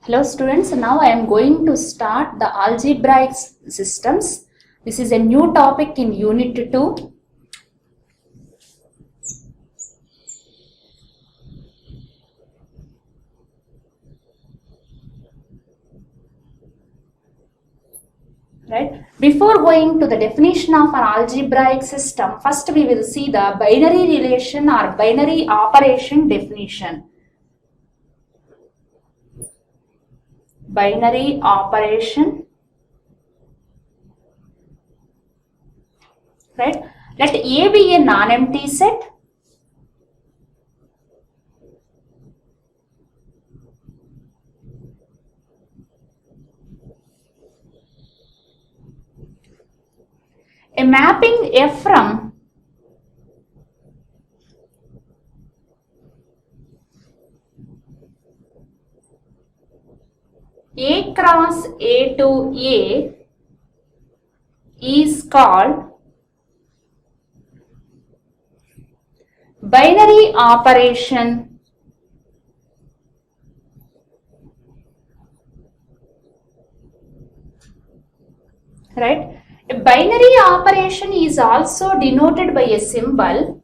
Hello students, now I am going to start the algebraic systems. This is a new topic in Unit 2. Right? Before going to the definition of an algebraic system, first we will see the binary relation or binary operation definition. Binary operation. Right? Let A be a non-empty set. A mapping F from A cross A to A is called binary operation. Right? A binary operation is also denoted by a symbol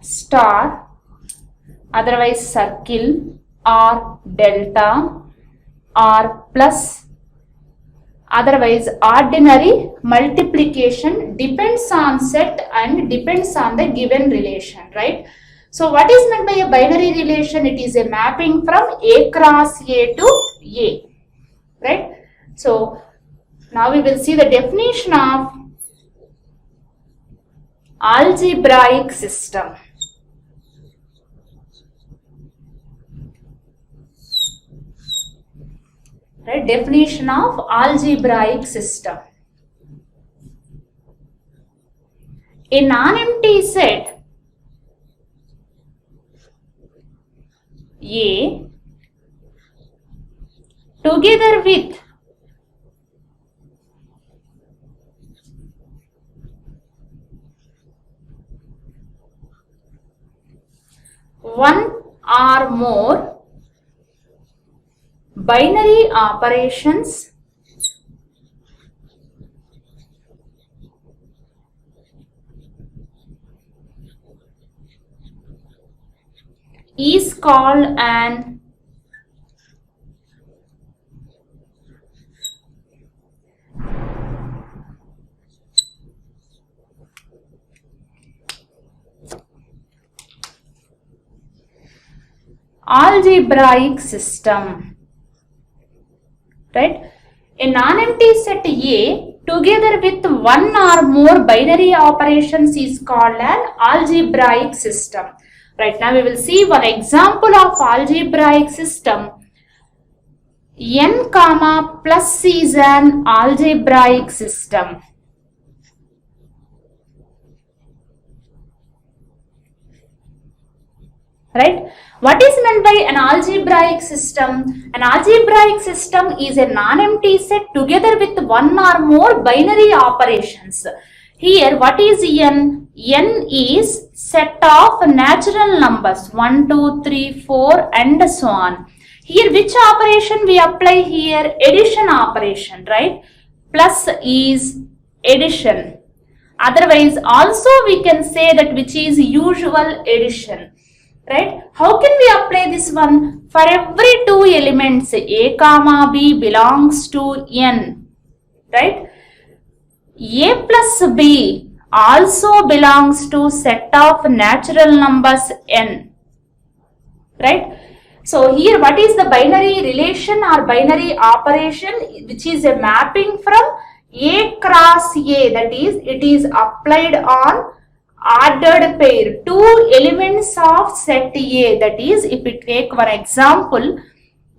star, otherwise circle, or delta, or plus, otherwise ordinary multiplication, depends on set and depends on the given relation, right? So what is meant by a binary relation? It is a mapping from A cross A to A, right? So now we will see the definition of algebraic system. Right? Definition of algebraic system. A non-empty set A together with one or more binary operations is called an algebraic system. Right? A non-empty set A together with one or more binary operations is called an algebraic system. Right, now we will see one example of algebraic system. N comma plus is an algebraic system. Right? What is meant by an algebraic system? An algebraic system is a non-empty set together with one or more binary operations. Here, what is N? N is set of natural numbers 1, 2, 3, 4 and so on. Here, which operation we apply here? Addition operation, right? Plus is addition. Otherwise, also we can say that which is usual addition. Right? How can we apply this one? For every two elements, A comma B belongs to N. Right? A plus B also belongs to set of natural numbers N. Right? So here what is the binary relation or binary operation, which is a mapping from A cross A, that is it is applied on ordered pair, two elements of set A, that is if we take one example,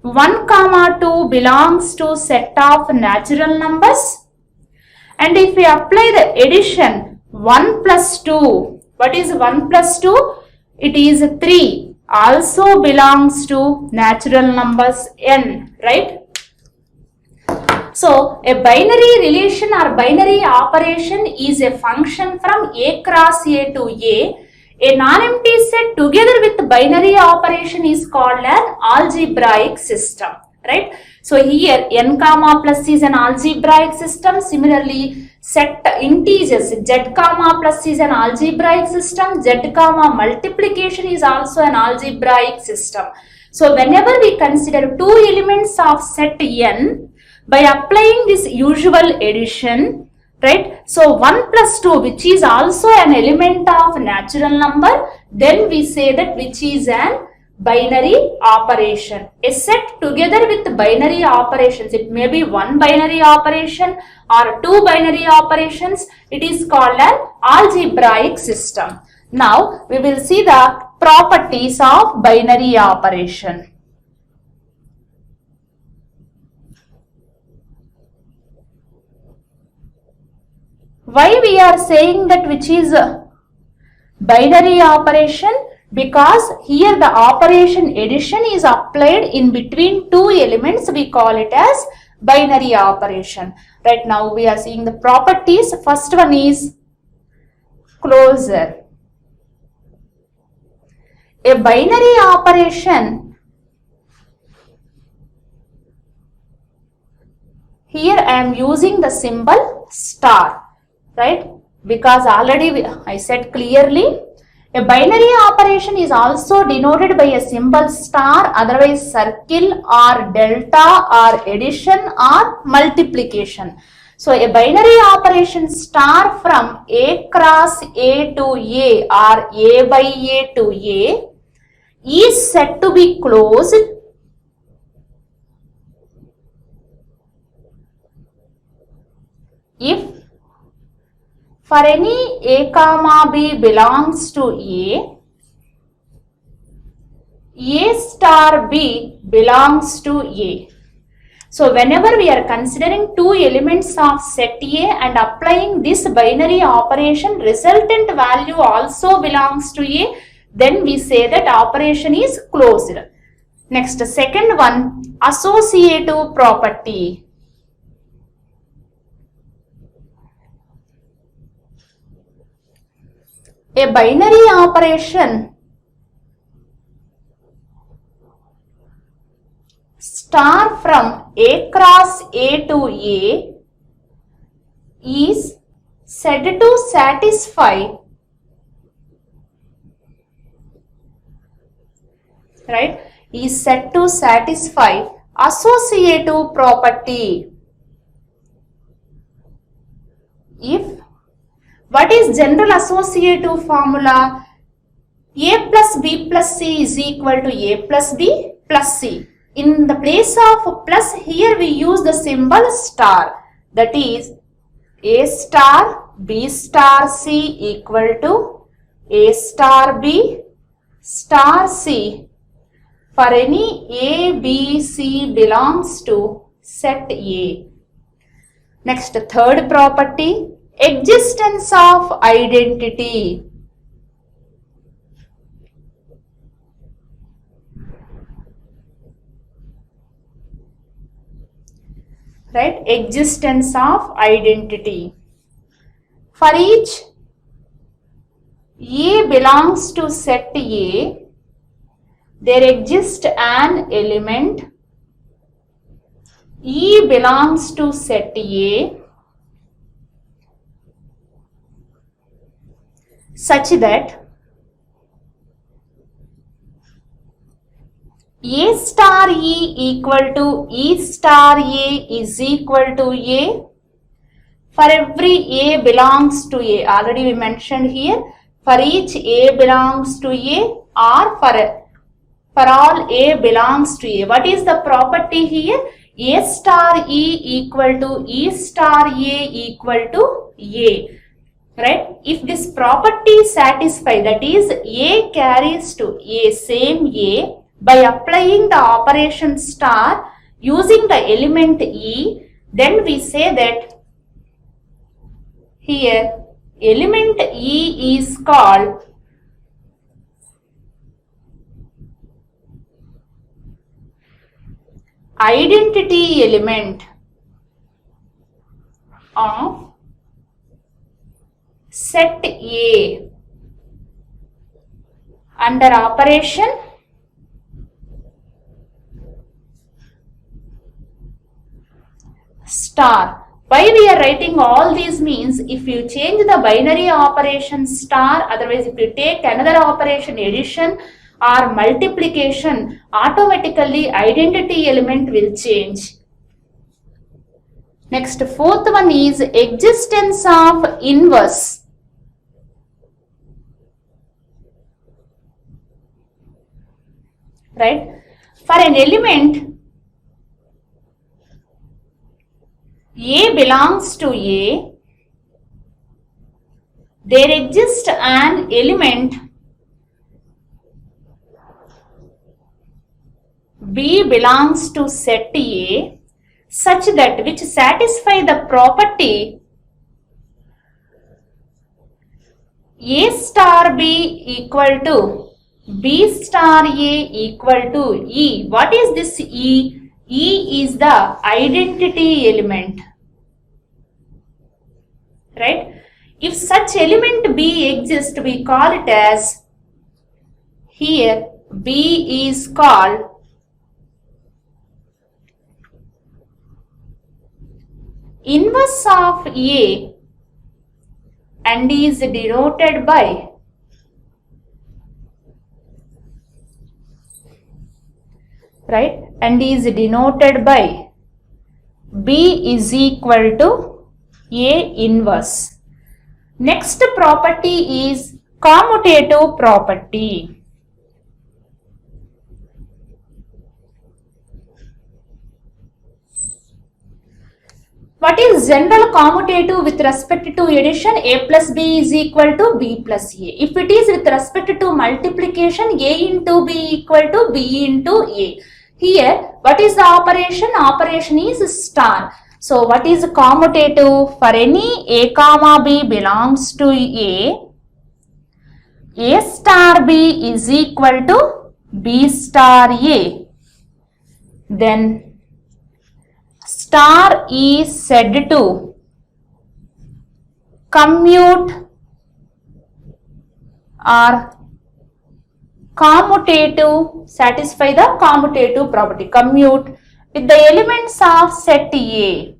1 comma 2 belongs to set of natural numbers And if we apply the addition 1 plus 2, what is 1 plus 2? It is 3, also belongs to natural numbers n, right? So a binary relation or binary operation is a function from A cross A to A. A non-empty set together with binary operation is called an algebraic system, right? So here n comma plus is an algebraic system. Similarly, set integers z comma plus is an algebraic system. Z comma multiplication is also an algebraic system. So whenever we consider two elements of set n, by applying this usual addition, right? So 1 plus 2, which is also an element of natural number, then we say that which is an binary operation. A set together with binary operations, it may be one binary operation or two binary operations, it is called an algebraic system. Now we will see the properties of binary operation. Why we are saying that which is binary operation? Because here the operation addition is applied in between two elements, we call it as binary operation. Right now we are seeing the properties. First one is closure. A binary operation, here I am using the symbol star, right? Because already I said clearly, a binary operation is also denoted by a symbol star, otherwise circle or delta or addition or multiplication. So a binary operation star from A cross A to A or A by A to A is said to be closed if for any A comma B belongs to A star B belongs to A. So whenever we are considering two elements of set A and applying this binary operation, resultant value also belongs to A, then we say that operation is closed. Next, second one, associative property. A binary operation star from A cross A to A is said to satisfy, right, is said to satisfy associative property if, what is general associative formula? A plus B plus C is equal to A plus B plus C. In the place of plus, here we use the symbol star, that is A star B star C equal to A star B star C for any A, B, C belongs to set A. Next, third property, existence of identity. Right, existence of identity. For each A belongs to set A, there exists an element E belongs to set A such that A star E equal to E star A is equal to A for every A belongs to A. Already we mentioned here, for each A belongs to A or for all A belongs to A. What is the property here? A star E equal to E star A equal to A. Right? If this property is satisfied, that is A carries to A, same A, by applying the operation star using the element E, then we say that Here element E is called identity element of set A. Under operation star. Why we are writing all these means, if you change the binary operation star, otherwise if you take another operation addition or multiplication, automatically identity element will change. Next, fourth one is existence of inverse. Right? For an element A belongs to A, there exists an element B belongs to set A such that which satisfy the property A star B equal to B star A equal to E. What is this E? E is the identity element. Right? If such element B exists, we call it as, here B is called inverse of A and is denoted by B is equal to A inverse. Next property is commutative property. What is general commutative with respect to addition? A plus B is equal to B plus A. If it is with respect to multiplication, A into B equal to B into A. Here, what is the operation? Operation is star. So, what is commutative? For any A comma B belongs to A star B is equal to B star A. Then, star is said to commute or commutative, satisfy the commutative property, commute with the elements of set A.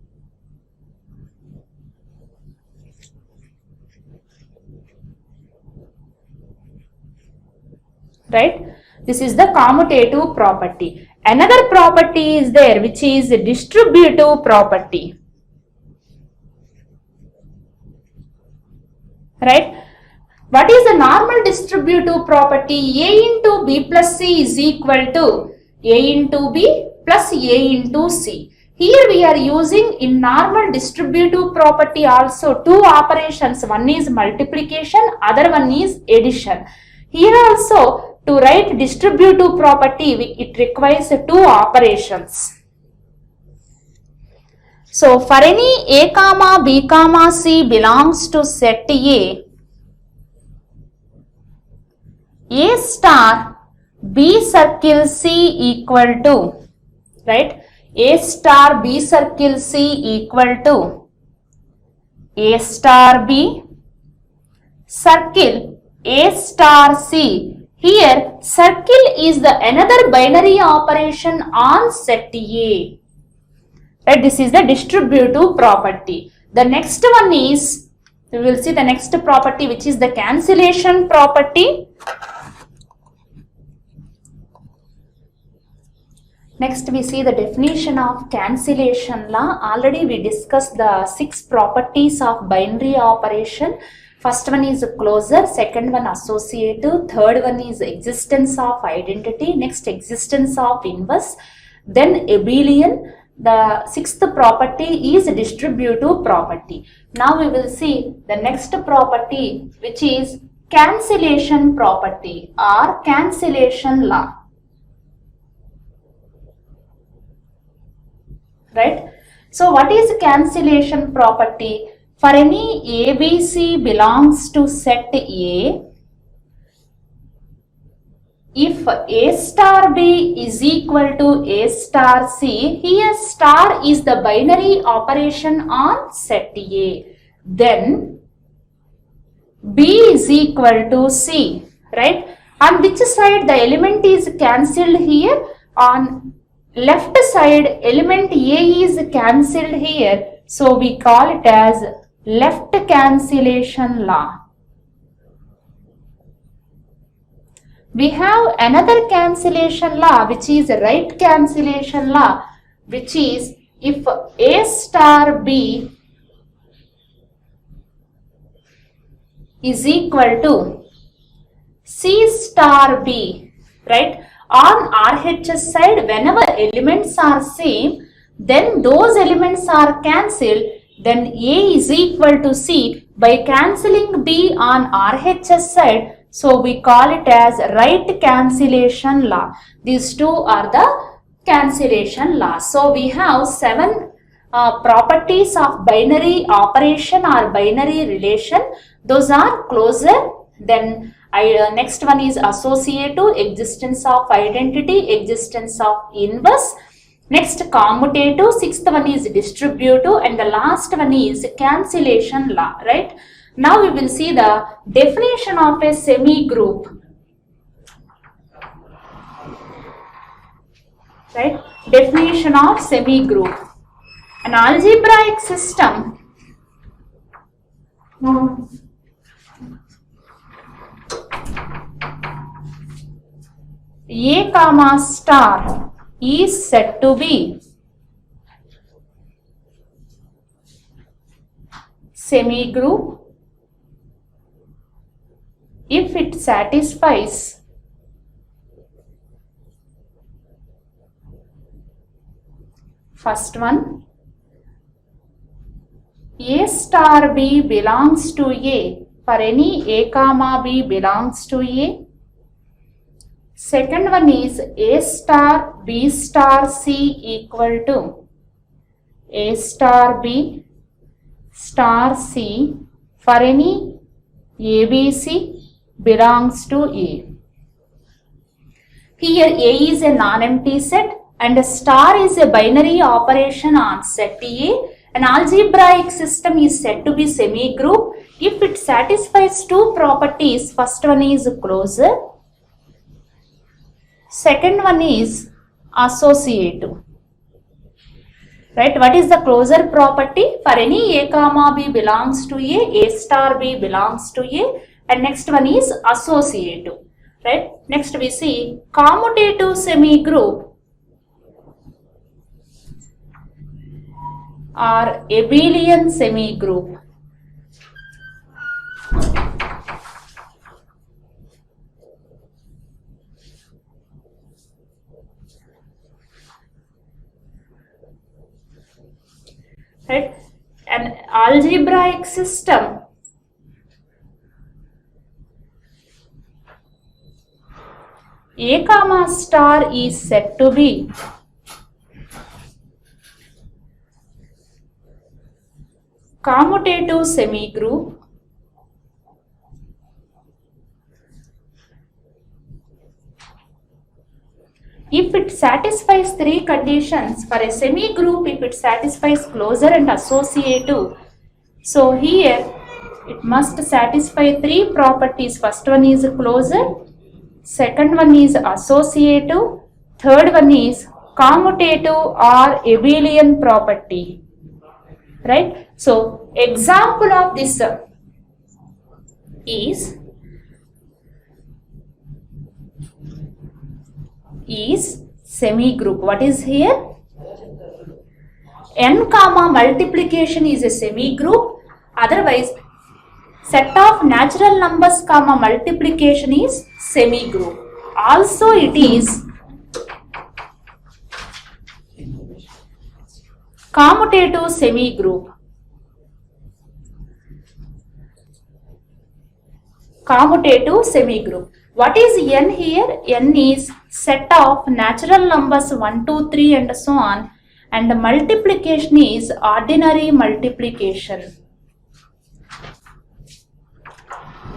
Right? This is the commutative property. Another property is there which is distributive property. Right? What is the normal distributive property? A into B plus C is equal to A into B plus A into C. Here we are using in normal distributive property also two operations. One is multiplication, other one is addition. Here also, to write distributive property, it requires two operations. So, for any A comma B comma C belongs to set A star B circle C equal to, right? A star B circle C equal to A star B circle A star C. Here, circle is the another binary operation on set A. Right, this is the distributive property. The next one is, we will see the next property which is the cancellation property. Next we see the definition of cancellation law. Already we discussed the 6 properties of binary operation. First one is closure, second one associative, third one is existence of identity, next existence of inverse, then abelian. The 6th property is distributive property. Now we will see the next property which is cancellation property or cancellation law. Right? So what is cancellation property? For any ABC belongs to set A, if A star B is equal to A star C, here star is the binary operation on set A, then B is equal to C, right? On which side the element is cancelled here? On left side element A is cancelled here, so we call it as left cancellation law. We have another cancellation law, which is right cancellation law, which is if A star B is equal to C star B, right? On RHS side, whenever elements are same, then those elements are cancelled, then A is equal to C by cancelling B on RHS side. So we call it as right cancellation law. These two are the cancellation laws. So we have 7 properties of binary operation or binary relation. Those are closure, then next one is associative, existence of identity, existence of inverse. Next commutative, 6th one is distributive, and the last one is cancellation law, right? Now we will see the definition of a semi-group, right? Definition of semi-group. An algebraic system A comma star is said to be semi-group if it satisfies first one, A star B belongs to A for any A comma B belongs to A. Second one is A star B star C equal to A star B star C for any ABC belongs to A. Here A is a non-empty set and a star is a binary operation on set A. An algebraic system is said to be semi-group if it satisfies 2 properties. First one is closure. Second one is associative. Right? What is the closure property? For any A comma B belongs to A star B belongs to A, and next one is associative. Right? Next we see commutative semi-group or abelian semi-group. Right? An algebraic system A comma star is said to be commutative semi-group if it satisfies 3 conditions. For a semi-group, if it satisfies closure and associative, so here it must satisfy 3 properties. First one is closure, second one is associative, third one is commutative or abelian property. Right? So example of this is semi-group. What is here? N comma multiplication is a semi-group. Otherwise, set of natural numbers comma multiplication is semi-group. Also it is commutative semi-group. Commutative semi-group. What is n here? N is set of natural numbers 1, 2, 3 and so on, and the multiplication is ordinary multiplication.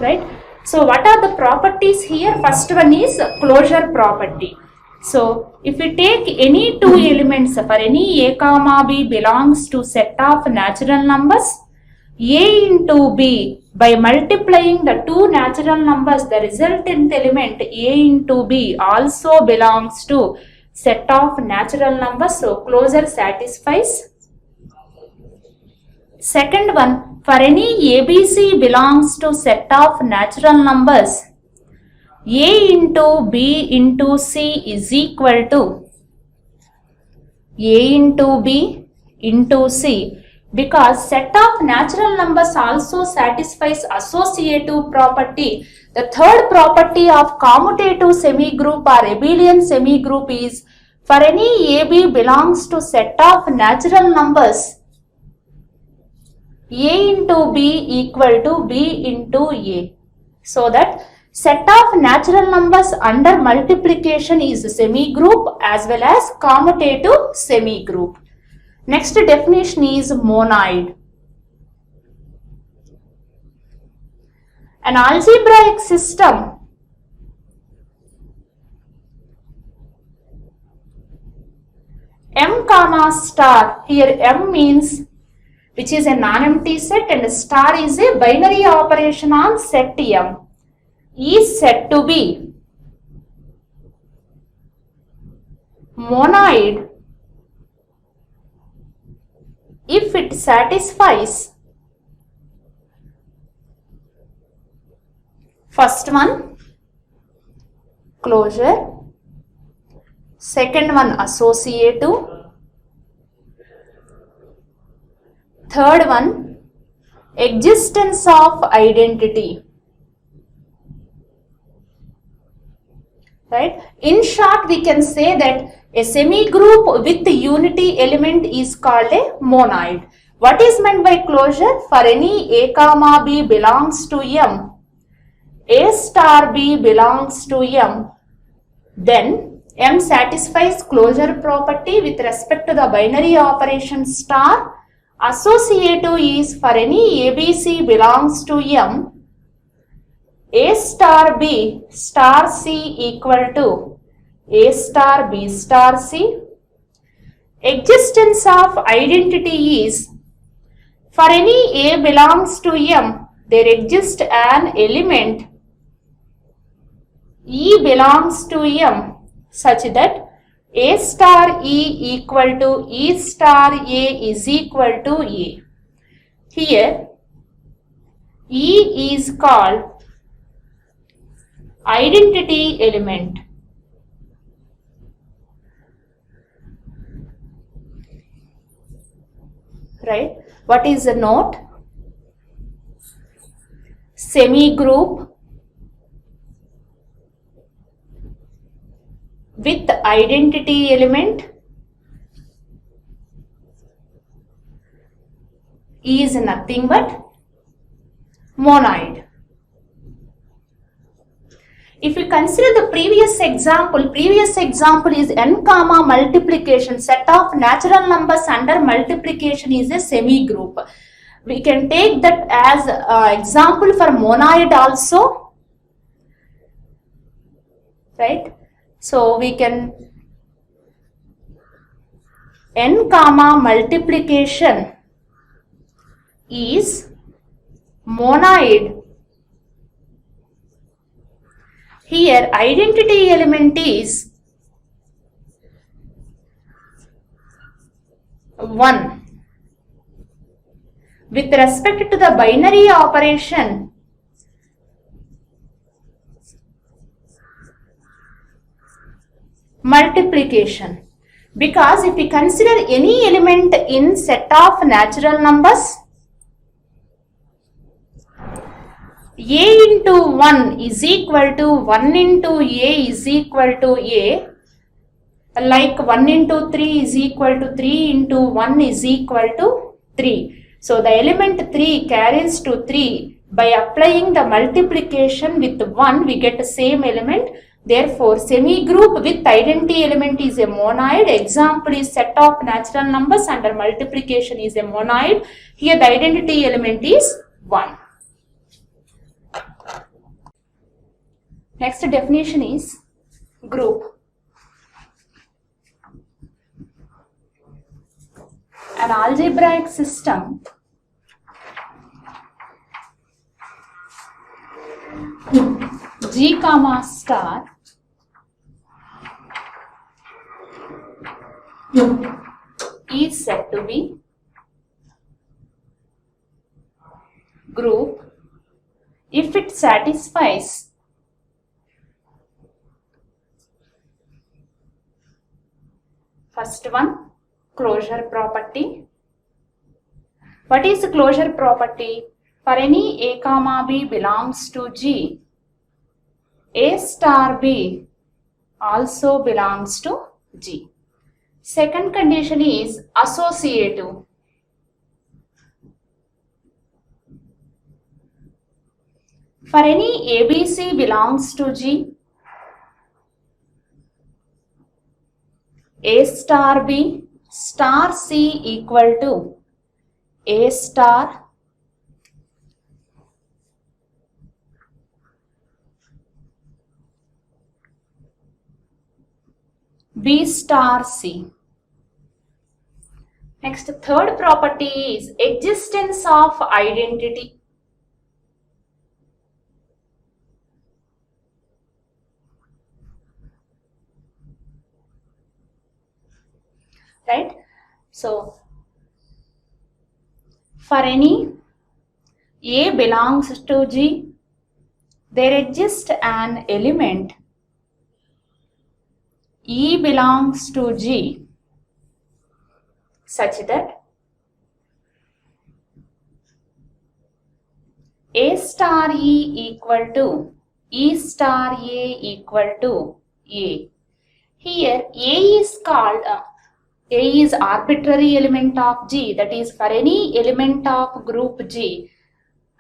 right? So what are the properties here? First one is closure property. So if we take any two elements, for any a comma b belongs to set of natural numbers, a into b, by multiplying the two natural numbers, the resultant element a into b also belongs to set of natural numbers. So closure satisfies. Second one, for any ABC belongs to set of natural numbers, A into B into C is equal to A into B into C, because set of natural numbers also satisfies associative property. The third property of commutative semigroup or abelian semigroup is, for any AB belongs to set of natural numbers, A into B equal to B into A. So that set of natural numbers under multiplication is semigroup as well as commutative semigroup. Next definition is monoid. An algebraic system M comma star, here M means which is a non-empty set and star is a binary operation on set M, is said to be monoid if it satisfies first one closure, second one associative, third one existence of identity, right? In short, we can say that a semigroup with the unity element is called a monoid. What is meant by closure? For any a comma b belongs to M, a star b belongs to M, then M satisfies closure property with respect to the binary operation star. Associative is for any ABC belongs to M, A star B star C equal to A star B star C. Existence of identity is, for any A belongs to M, there exists an element E belongs to M such that A star E equal to E star A is equal to A. Here E is called identity element. Right? What is the note? Semigroup with identity element is nothing but monoid. If we consider the previous example is n comma multiplication, set of natural numbers under multiplication is a semigroup. We can take that as example for monoid also, right? So we can n comma multiplication is monoid. Here identity element is 1. With respect to the binary operation, multiplication, because if we consider any element in set of natural numbers, A into 1 is equal to 1 into A is equal to A, like 1 into 3 is equal to 3 into 1 is equal to 3. So the element 3 carries to 3. By applying the multiplication with 1, we get the same element. Therefore, semigroup with identity element is a monoid. Example is set of natural numbers under multiplication is a monoid. Here the identity element is 1. Next definition is group. An algebraic system G comma star is said to be group if it satisfies first one, closure property. What is the closure property? For any A comma B belongs to G, A star B also belongs to G. Second condition is associative. For any ABC belongs to G, A star B star C equal to A star B star C. Next, third property is existence of identity. Right? So, for any A belongs to G, there exists an element E belongs to G such that A star E equal to E star A equal to A. Here A is called A is arbitrary element of G, that is for any element of group G,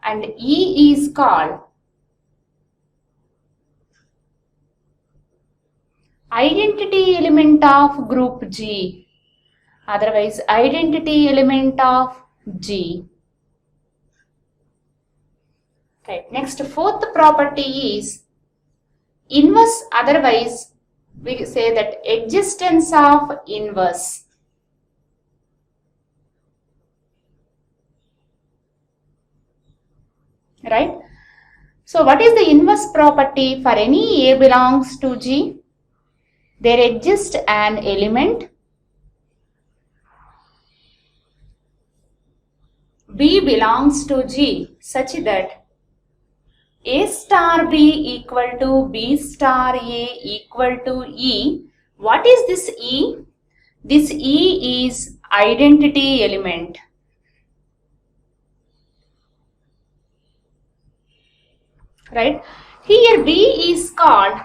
and E is called identity element of group G, otherwise identity element of G. Okay. Next, fourth property is inverse, otherwise we say that existence of inverse. Right? So what is the inverse property? For any A belongs to G, there exists an element B belongs to G such that A star B equal to B star A equal to E. What is this E? This E is identity element. Right? Here B is called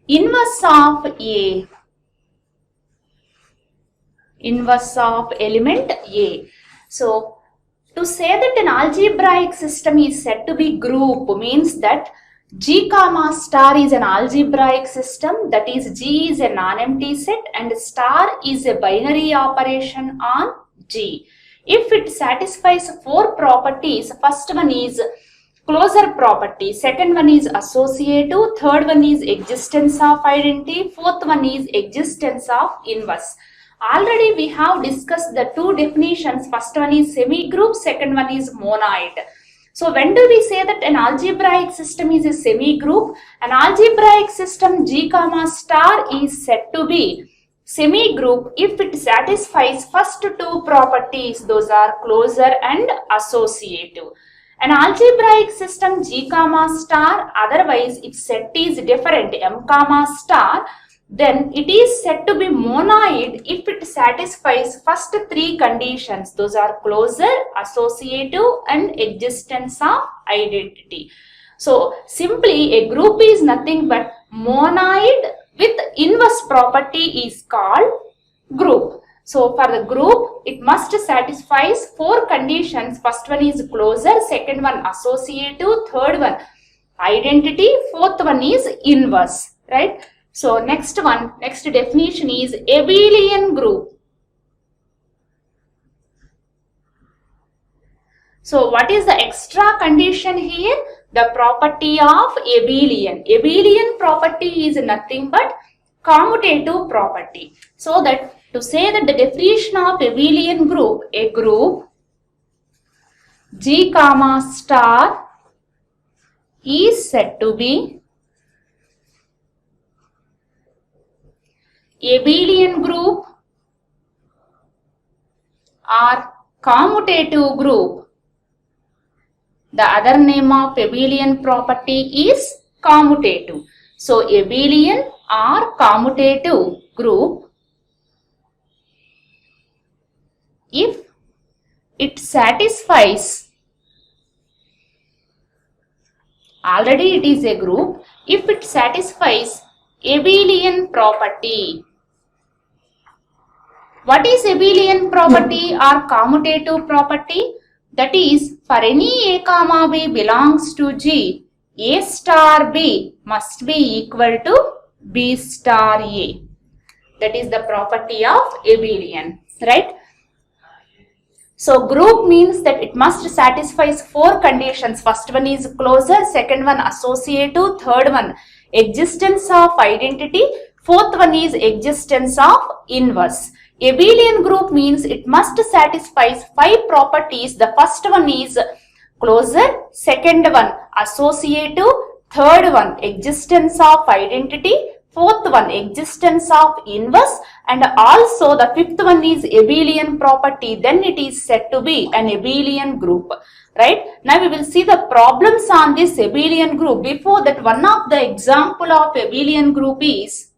inverse of A. Inverse of element A. So, to say that an algebraic system is said to be group means that G comma star is an algebraic system, that is G is a non-empty set and star is a binary operation on G. If it satisfies four properties, first one is closure property, second one is associative, third one is existence of identity, fourth one is existence of inverse. Already we have discussed the two definitions. First one is semi-group, second one is monoid. So when do we say that an algebraic system is a semi-group? An algebraic system G comma star is said to be semi-group if it satisfies first two properties, those are closure and associative. An algebraic system G comma star, otherwise its set is different, M comma star, then it is said to be monoid if it satisfies first three conditions, those are closure, associative and existence of identity. So simply a group is nothing but monoid with inverse property is called group. So for the group, it must satisfy four conditions. First one is closure, second one associative, third one identity, fourth one is inverse, right? So next definition is abelian group. So what is the extra condition here? The property of abelian. Abelian property is nothing but commutative property. So that to say that the definition of abelian group, a group G comma star is said to be abelian group or commutative group. The other name of abelian property is commutative. So abelian or commutative group if it satisfies, already it is a group, if it satisfies abelian property. What is abelian property or commutative property? That is, for any a comma b belongs to G, a star b must be equal to b star a. That is the property of abelian, right? So group means that it must satisfy 4 conditions. First one is closure, second one associative, third one existence of identity, fourth one is existence of inverse. Abelian group means it must satisfy 5 properties. The first one is closure, second one associative, third one existence of identity, fourth one existence of inverse, and also the fifth one is abelian property. Then it is said to be an abelian group, right? Now we will see the problems on this abelian group. Before that, one of the example of abelian group is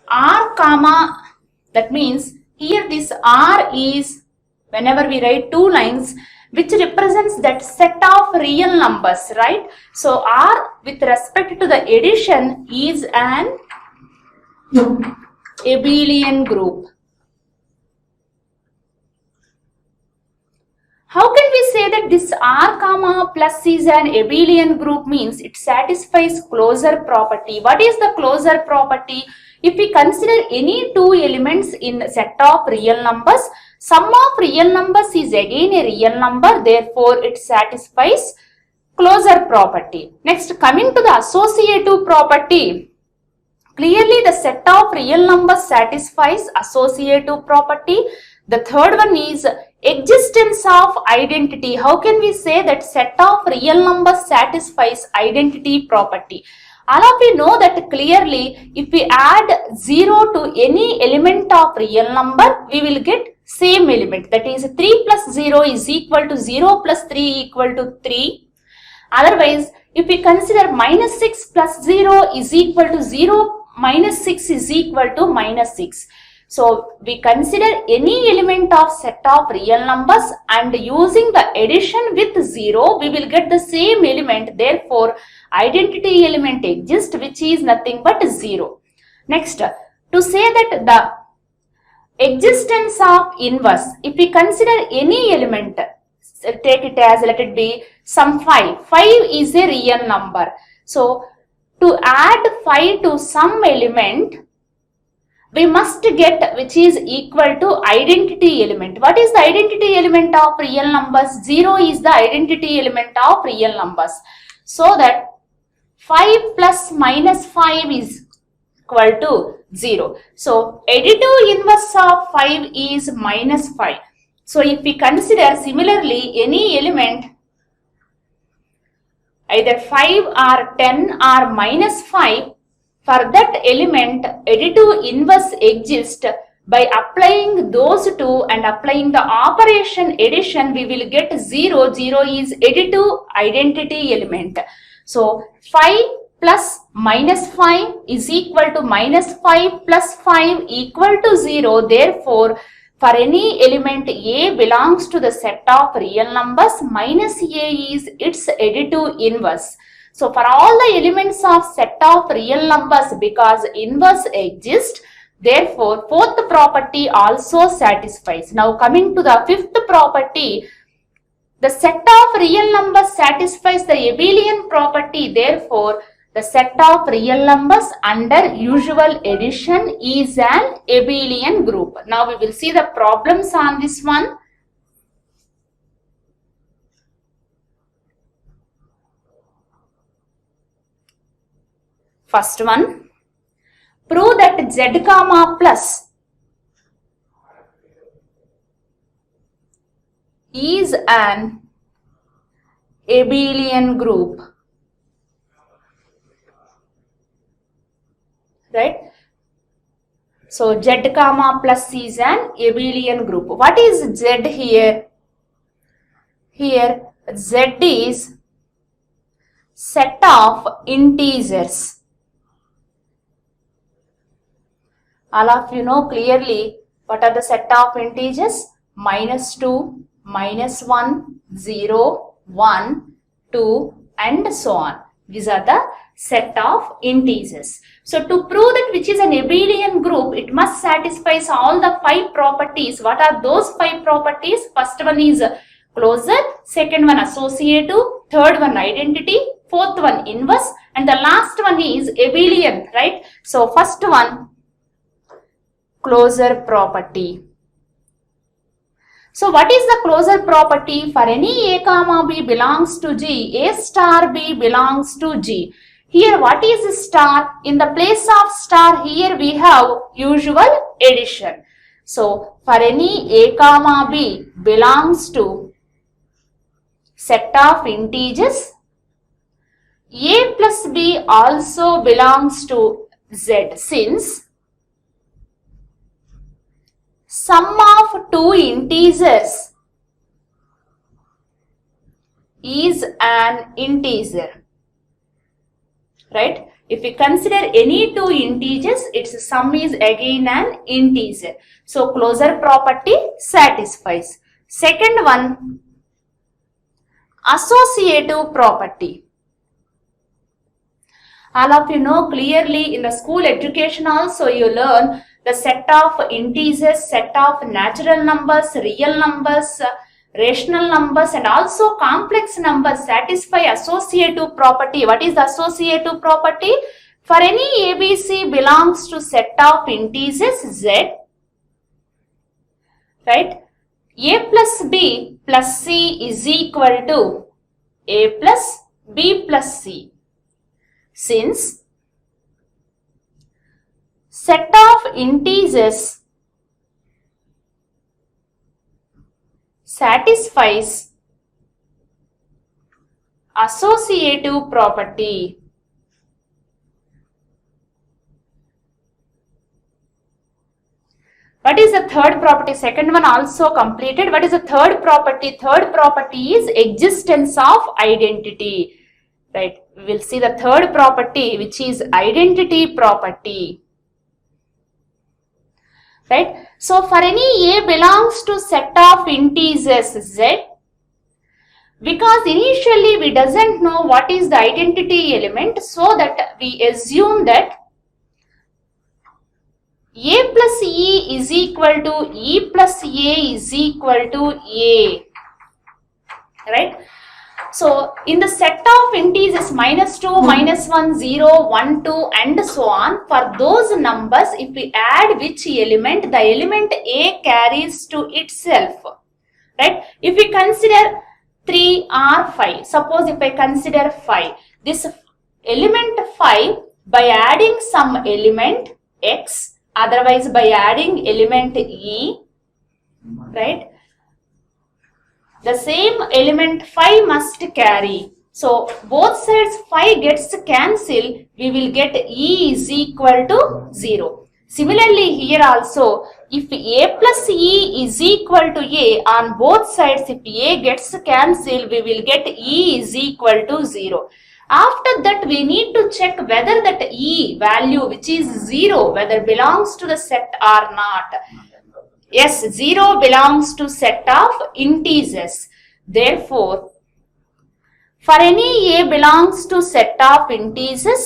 R comma, that means here this R is, whenever we write 2 lines, which represents that set of real numbers, right? So R with respect to the addition is an abelian group. How can we say that this R comma plus is an abelian group? Means it satisfies closure property. What is the closure property? If we consider any 2 elements in set of real numbers, sum of real numbers is again a real number, therefore it satisfies closure property. Next, coming to the associative property, clearly the set of real numbers satisfies associative property. The third one is existence of identity. How can we say that set of real numbers satisfies identity property? All of you know that clearly if we add 0 to any element of real number, we will get same element. That is 3 plus 0 is equal to 0 plus 3 equal to 3. Otherwise, if we consider minus 6 plus 0 is equal to 0, minus 6 is equal to minus 6. So we consider any element of set of real numbers and using the addition with 0, we will get the same element. Therefore, identity element exists, which is nothing but 0. Next, to say that the existence of inverse, if we consider any element, take it as, let it be some 5. 5 is a real number. So to add 5 to some element, we must get which is equal to identity element. What is the identity element of real numbers? 0 is the identity element of real numbers. So that 5 plus minus 5 is equal to 0. So additive inverse of 5 is minus 5. So if we consider similarly any element, either 5 or 10 or minus 5, for that element additive inverse exists. By applying those two and applying the operation addition, we will get 0. 0 is additive identity element. So 5 plus minus 5 is equal to minus 5 plus 5 equal to 0. Therefore, for any element A belongs to the set of real numbers, minus A is its additive inverse. So for all the elements of set of real numbers, because inverse exists, therefore fourth property also satisfies. Now coming to the fifth property, the set of real numbers satisfies the abelian property. Therefore, The set of real numbers under usual addition is an abelian group. Now we will see the problems on this one. First one, prove that z comma plus is an abelian group. Right? So z comma plus is an abelian group. What is z here? Here z is set of integers. All of you know clearly what are the set of integers? -2, -1, 0, 1, 2 and so on. These are the set of integers. So to prove that which is an abelian group, it must satisfy all the 5 properties. What are those 5 properties? First one is closure, second one associative, third one identity, fourth one inverse, and the last one is abelian, right? So first one, closure property. So what is the closure property? For any a comma b belongs to G, a star b belongs to G. Here what is star? In the place of star here we have usual addition. So for any a comma b belongs to set of integers, a plus b also belongs to Z, since sum of 2 integers is an integer. Right? If we consider any 2 integers, its sum is again an integer. So closure property satisfies. Second one, associative property. All of you know clearly in the school education also you learn the set of integers, set of natural numbers, real numbers, rational numbers and also complex numbers satisfy associative property. What is the associative property? For any ABC belongs to set of integers Z, right? A plus B plus C is equal to A plus B plus C. Since set of integers satisfies associative property. What is the third property? Second one also completed. What is the third property? Third property is existence of identity. Right? We will see the third property, which is identity property. Right? So for any A belongs to set of integers Z, because initially we doesn't know what is the identity element, so that we assume that A plus E is equal to E plus A is equal to A. Right? So in the set of integers -2, -1, 0, 1, 2 and so on, for those numbers if we add which element, the element A carries to itself. Right? If we consider 3 or 5, suppose if I consider 5, this element 5 by adding some element X, otherwise by adding element E, right? The same element 5 must carry. So both sides 5 gets cancelled, we will get E is equal to 0. Similarly here also, if A plus E is equal to A, on both sides if A gets cancelled, we will get E is equal to 0. After that we need to check whether that E value which is 0, whether belongs to the set or not. Yes, 0 belongs to set of integers. Therefore, for any A belongs to set of integers,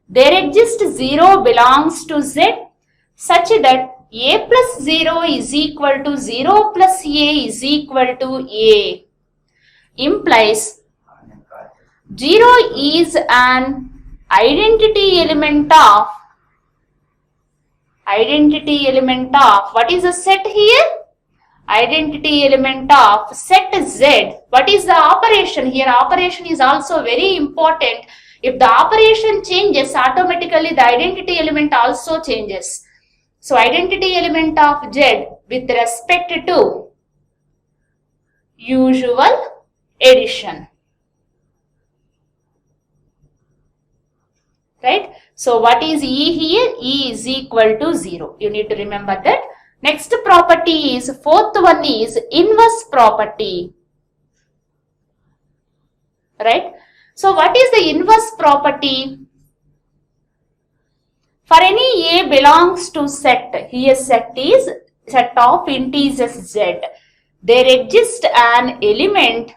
there exists 0 belongs to Z such that A plus 0 is equal to 0 plus A is equal to A. Implies 0 is an identity element of what is the set here? Identity element of set Z. What is the operation here? Operation is also very important. If the operation changes, automatically the identity element also changes. So identity element of Z with respect to usual addition. Right? So what is E here? E is equal to 0. You need to remember that. Next property is, fourth one is inverse property. Right? So what is the inverse property? For any A belongs to set, here set is set of integers Z. There exists an element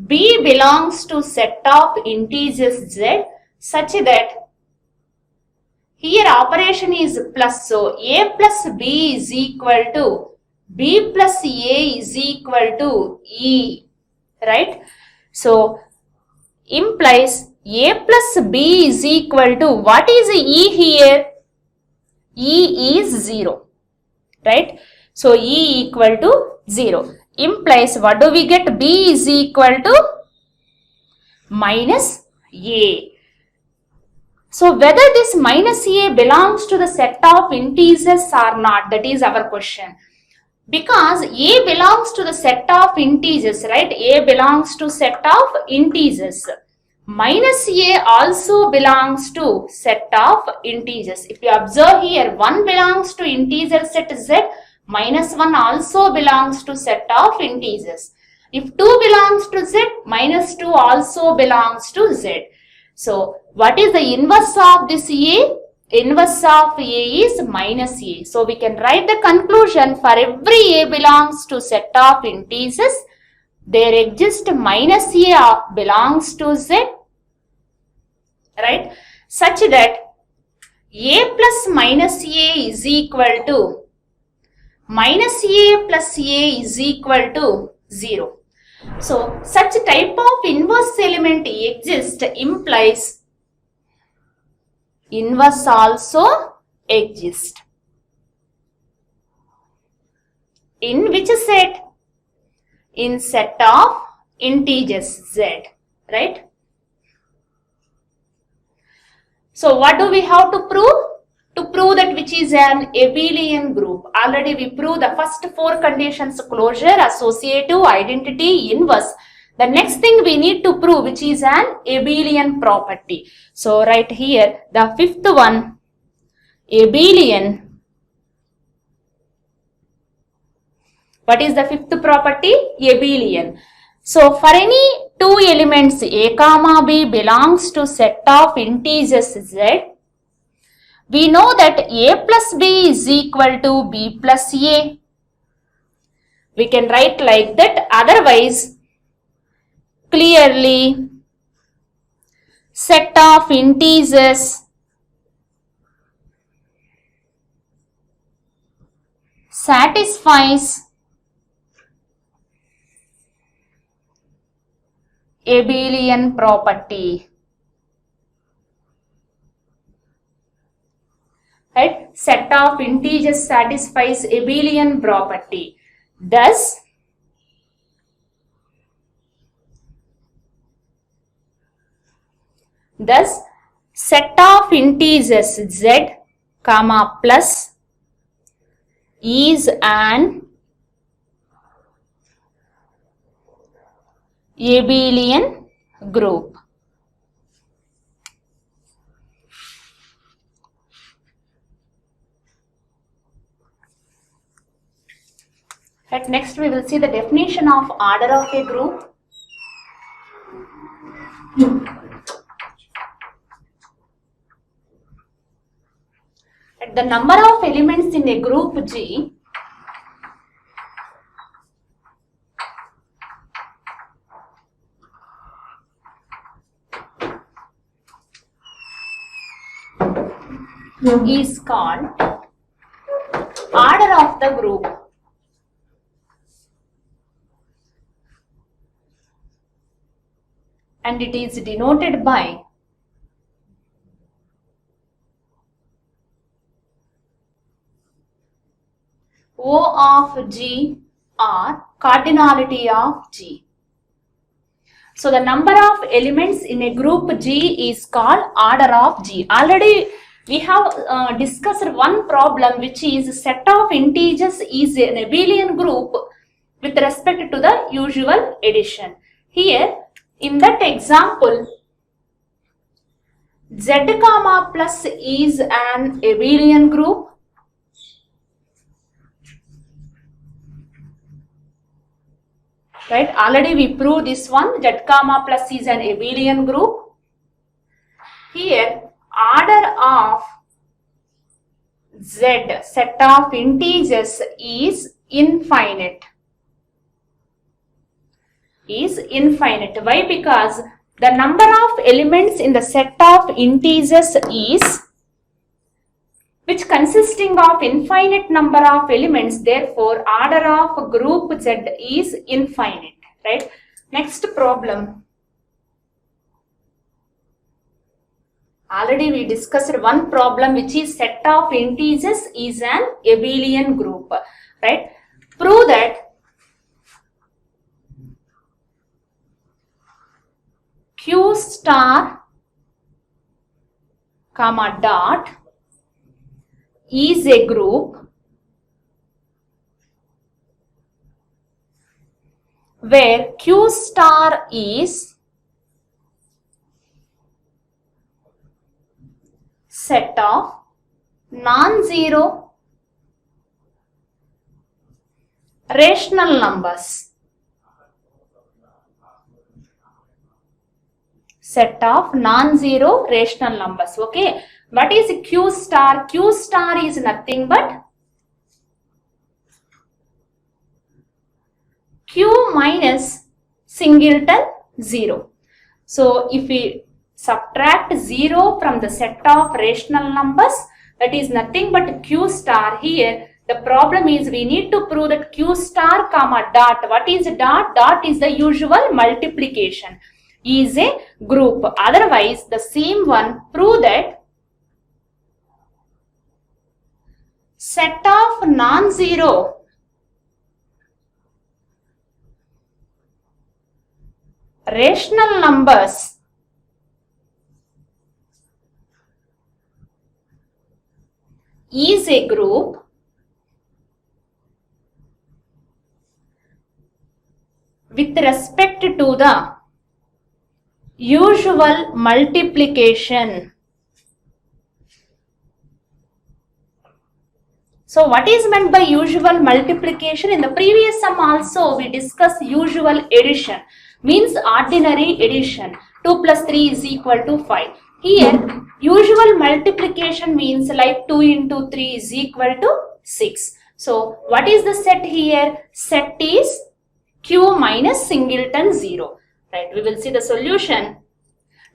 B belongs to set of integers Z such that here operation is plus, so A plus B is equal to B plus A is equal to E, right? So implies A plus B is equal to, what is E here? E is 0, right? So E equal to 0. Implies what do we get? B is equal to minus A. So whether this minus A belongs to the set of integers or not, that is our question. Because A belongs to the set of integers, right? A belongs to set of integers. Minus A also belongs to set of integers. If you observe here, 1 belongs to integer set Z, minus 1 also belongs to set of integers. If 2 belongs to Z, minus 2 also belongs to Z. So what is the inverse of this A? Inverse of A is minus A. So we can write the conclusion, for every A belongs to set of integers, there exists minus A belongs to Z, right? Such that A plus minus A is equal to minus A plus A is equal to 0. So such type of inverse element exists implies inverse also exists. In which set? In set of integers Z, right? So what do we have to prove? To prove that which is an abelian group. Already we proved the first 4 conditions: closure, associative, identity, inverse. The next thing we need to prove which is an abelian property. So right here the fifth one, abelian. What is the fifth property? Abelian. So for any two elements A comma B belongs to set of integers Z, we know that A plus B is equal to B plus A. We can write like that. Otherwise, clearly, set of integers satisfies abelian property. Right? Set of integers satisfies abelian property. Thus, set of integers Z comma plus is an abelian group. Right, next we will see the definition of order of a group. The number of elements in a group G is called order of the group. and it is denoted by O of G or cardinality of G. So the number of elements in a group G is called order of G. Already we have discussed one problem, which is set of integers is an abelian group with respect to the usual addition. Here in that example, Z comma plus is an abelian group. Right, already we proved this one, Z comma plus is an abelian group. Here order of Z set of integers is infinite. Why? Because the number of elements in the set of integers is which consisting of infinite number of elements, therefore order of group Z is infinite, right? Next problem. Already we discussed one problem, which is set of integers is an abelian group, right? Prove that Q star comma dot is a group where Q star is set of non-zero rational numbers. Set of non-zero rational numbers. Okay. What is Q star? Q star is nothing but Q minus singleton 0. So if we subtract 0 from the set of rational numbers, that is nothing but Q star. Here the problem is we need to prove that Q star comma dot. What is dot? Dot is the usual multiplication. Is a group. Otherwise the same one, prove that set of non-zero rational numbers is a group with respect to the usual multiplication. So what is meant by usual multiplication? In the previous sum also we discussed usual addition, means ordinary addition. 2 plus 3 is equal to 5. Here usual multiplication means like 2 into 3 is equal to 6. So what is the set here? Set is Q minus singleton 0. Right, we will see the solution.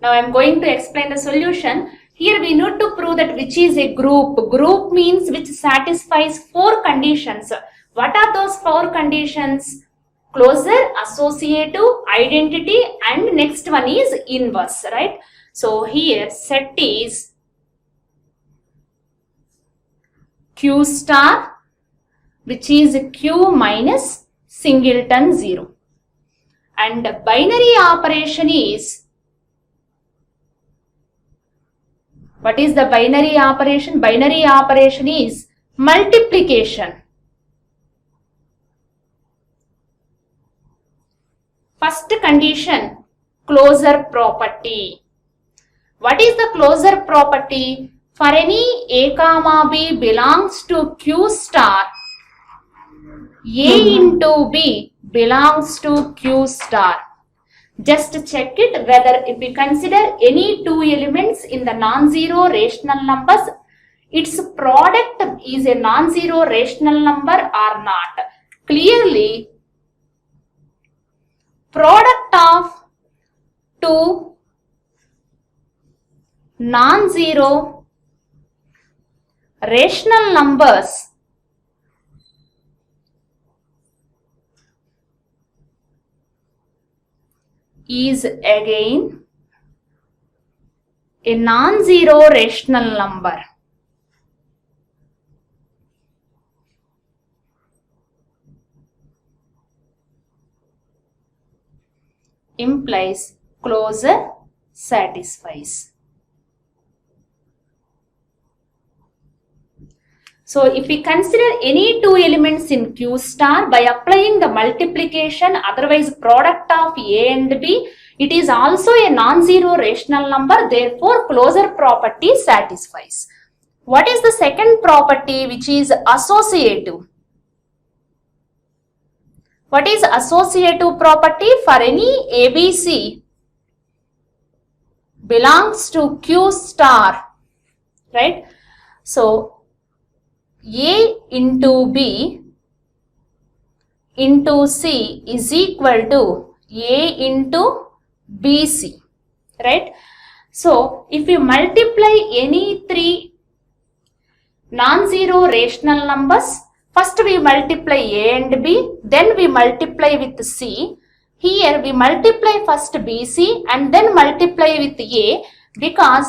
Now I am going to explain the solution. Here we need to prove that which is a group. Group means which satisfies 4 conditions. What are those 4 conditions? Closure, associative, identity, and next one is inverse, right? So here set is Q star, which is Q minus singleton 0. And binary operation is, what is the binary operation? Binary operation is multiplication. First condition, closure property. What is the closure property? For any A comma B belongs to Q star, A into B belongs to Q star. Just check it whether if we consider any 2 elements in the non-zero rational numbers, its product is a non-zero rational number or not. Clearly, product of 2 non-zero rational numbers is again a non-zero rational number. Implies closure satisfies. So if we consider any two elements in Q star by applying the multiplication, otherwise product of A and B, it is also a non-zero rational number, therefore closure property satisfies. What is the second property, which is associative? What is associative property? For any ABC belongs to Q star, right? So A into B into C is equal to A into BC, right? So if you multiply any three non-zero rational numbers, first we multiply A and B, then we multiply with C. Here we multiply first BC and then multiply with A, because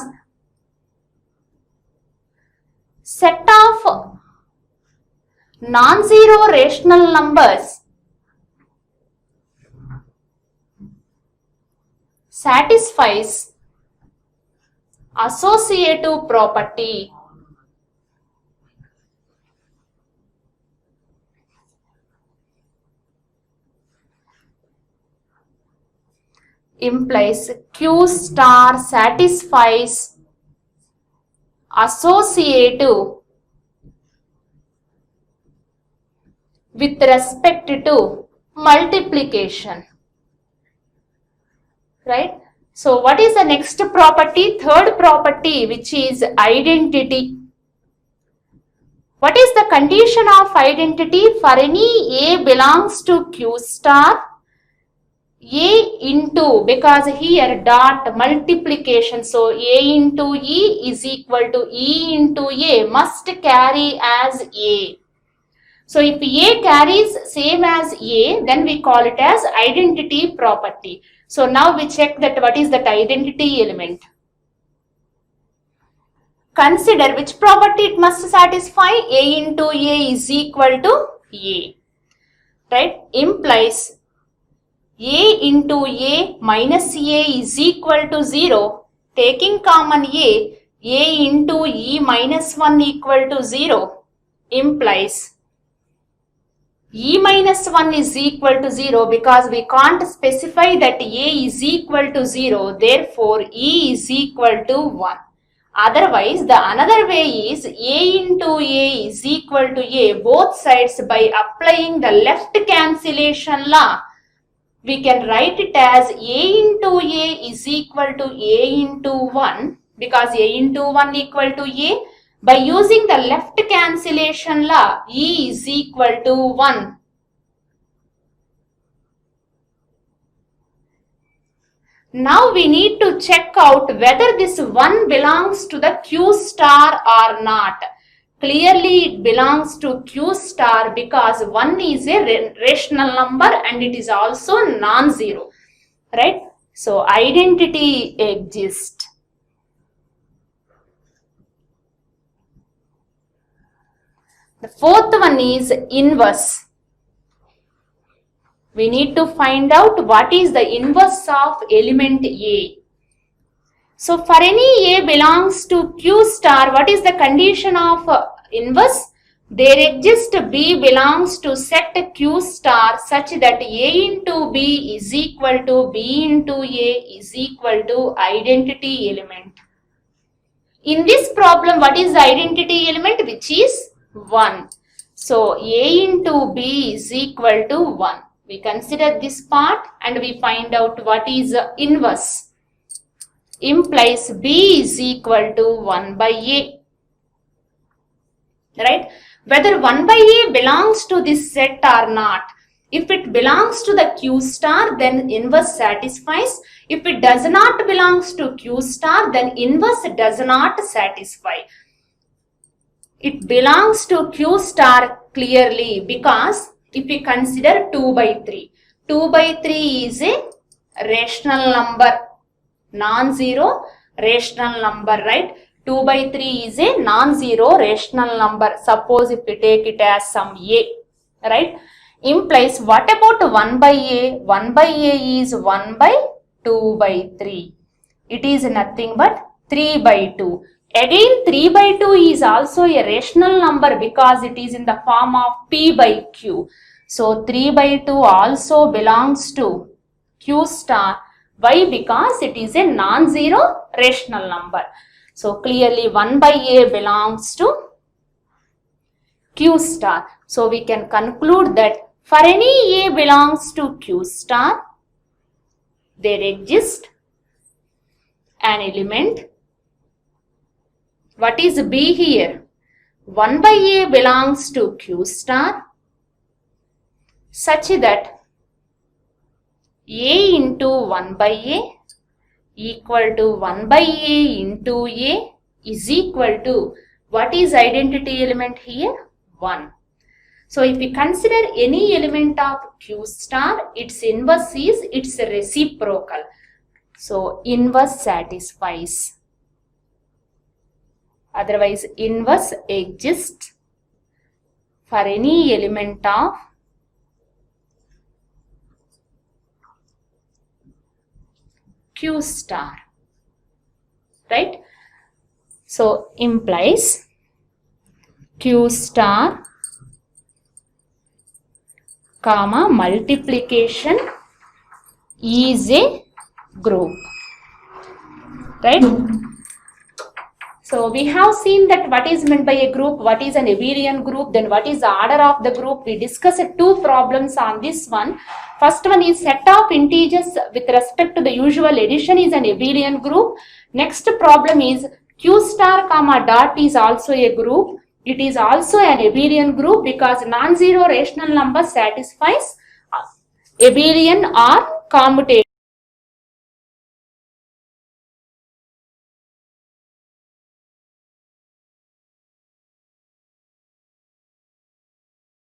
set of non-zero rational numbers satisfies associative property. Implies Q star satisfies associative with respect to multiplication, right? So what is the next property? Third property, which is identity. What is the condition of identity? For any A belongs to Q star, A into, because here dot multiplication, so A into E is equal to E into A must carry as A. So if A carries same as A, then we call it as identity property. So now we check that what is that identity element. Consider which property it must satisfy. A into A is equal to A, right? Implies A into A minus A is equal to 0. Taking common A into E minus 1 equal to 0 implies E minus 1 is equal to 0, because we can't specify that A is equal to 0. Therefore, E is equal to 1. Otherwise, the another way is A into A is equal to A. Both sides, by applying the left cancellation law, we can write it as A into A is equal to A into 1, because A into 1 equal to A. By using the left cancellation law, E is equal to 1. Now we need to check out whether this 1 belongs to the Q star or not. Clearly it belongs to Q star, because 1 is a rational number and it is also non-zero, right? So identity exists. The fourth one is inverse. We need to find out what is the inverse of element A. So for any A belongs to Q star, what is the condition of inverse? There exists B belongs to set Q star such that A into B is equal to B into A is equal to identity element. In this problem, what is the identity element? Which is 1. So A into B is equal to 1. We consider this part and we find out what is inverse. Implies B is equal to 1 by A. Right? Whether 1 by A belongs to this set or not. If it belongs to the Q star, then inverse satisfies. If it does not belongs to Q star, then inverse does not satisfy. It belongs to Q star clearly, because if we consider 2 by 3. 2 by 3 is a rational number, non-zero rational number, right? 2 by 3 is a non-zero rational number. Suppose if we take it as some a, right? Implies what about 1 by a? 1 by a is 1 by 2 by 3. It is nothing but 3 by 2. Again 3 by 2 is also a rational number because it is in the form of p by q. So 3 by 2 also belongs to q star. Why? Because it is a non-zero rational number. So clearly 1 by a belongs to q star. So we can conclude that for any a belongs to q star, there exists an element. What is b here? 1 by a belongs to q star such that a into 1 by a equal to 1 by a into a is equal to, what is identity element here? 1. So if we consider any element of q star, its inverse is its reciprocal. So inverse satisfies. Otherwise inverse exists for any element of q star, right? So implies q star comma multiplication is a group, right? So we have seen that what is meant by a group, what is an abelian group, then what is the order of the group. We discussed two problems on this one. First one is set of integers with respect to the usual addition is an abelian group. Next problem is q star comma dot is also a group. It is also an abelian group because non-zero rational number satisfies abelian or commutative.